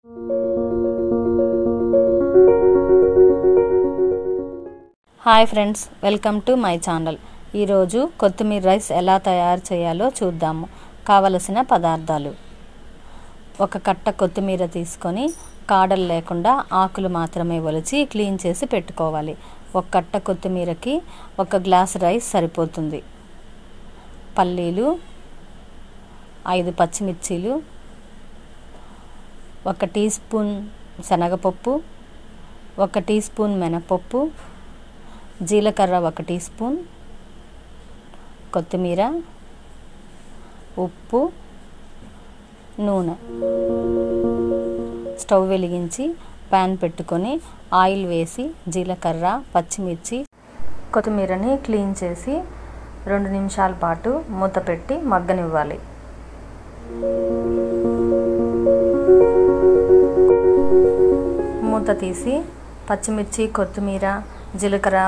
Hi friends, welcome to my channel. ఈరోజు కొత్తిమీర rice ఎలా తయారు చేయాలో చూద్దాము. కావలసిన పదార్థాలు: ఒక కట్ట కొత్తిమీర తీసుకొని కాడలు లేకుండా ఆకులు మాత్రమే ఒలిచి క్లీన్ చేసి పెట్టుకోవాలి. ఒక కట్ట కొత్తిమీరకి 1 గ్లాస్ రైస్ సరిపోతుంది. పల్లీలు, 5 పచ్చిమిర్చీలు, 1 టీ స్పూన్ శనగపప్పు, 1 టీ స్పూన్ మినపప్పు, జీలకర్ర 1 టీ స్పూన్, కొత్తిమీర, ఉప్పు, నూనె. స్టవ్ వెలిగించి ప్యాన్ పెట్టుకొని ఆయిల్ వేసి జీలకర్ర, పచ్చిమిర్చి, కొత్తిమీరని క్లీన్ చేసి 2 నిమిషాల పాటు మూత పెట్టి మగ్గనివ్వాలి. మూత తీసి పచ్చిమిర్చి, కొత్తిమీర, జీలకర్ర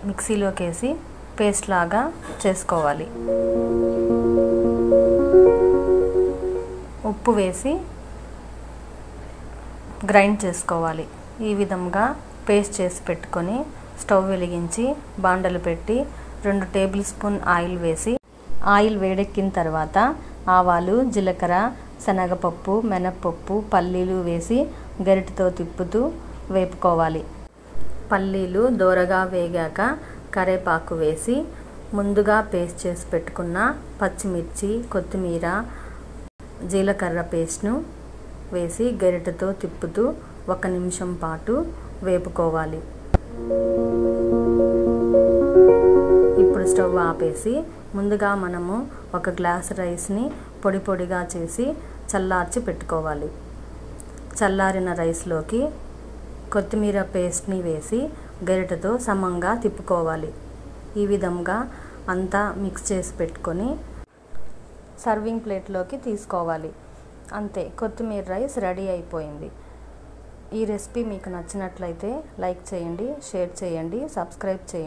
మిక్సీలోకి వేసి పేస్ట్ లాగా చేసుకోవాలి. ఉప్పు వేసి గ్రైండ్ చేసుకోవాలి. ఈ విధంగా పేస్ట్ చేసి పెట్టుకొని స్టవ్ వెలిగించి బాండలు పెట్టి 2 టేబుల్ స్పూన్ ఆయిల్ వేసి, ఆయిల్ వేడెక్కిన తర్వాత ఆవాలు, జీలకర్ర, శనగపప్పు, మినపప్పు, పల్లీలు వేసి గరిటెతో తిప్పుతూ వేపుకోవాలి. పల్లీలు దోరగా వేగాక కరివేపాకు వేసి ముందుగా పేస్ట్ చేసి పెట్టుకున్న పచ్చిమిర్చి, కొత్తిమీర, జీలకర్ర పేస్ట్ను వేసి గరిటెతో తిప్పుతూ 1 నిమిషం పాటు వేపుకోవాలి. ఇప్పుడు స్టవ్ ఆపేసి ముందుగా మనము 1 గ్లాస్ రైస్ని పొడి పొడిగా చేసి చల్లార్చి పెట్టుకోవాలి. చల్లారిన రైస్లోకి కొత్తిమీర పేస్ట్ని వేసి గరిటెతో సమంగా తిప్పుకోవాలి. ఈ విధంగా అంతా మిక్స్ చేసి పెట్టుకొని సర్వింగ్ ప్లేట్లోకి తీసుకోవాలి. అంతే, కొత్తిమీర రైస్ రెడీ అయిపోయింది. ఈ రెసిపీ మీకు నచ్చినట్లయితే లైక్ చేయండి, షేర్ చేయండి, సబ్స్క్రైబ్ చేయండి.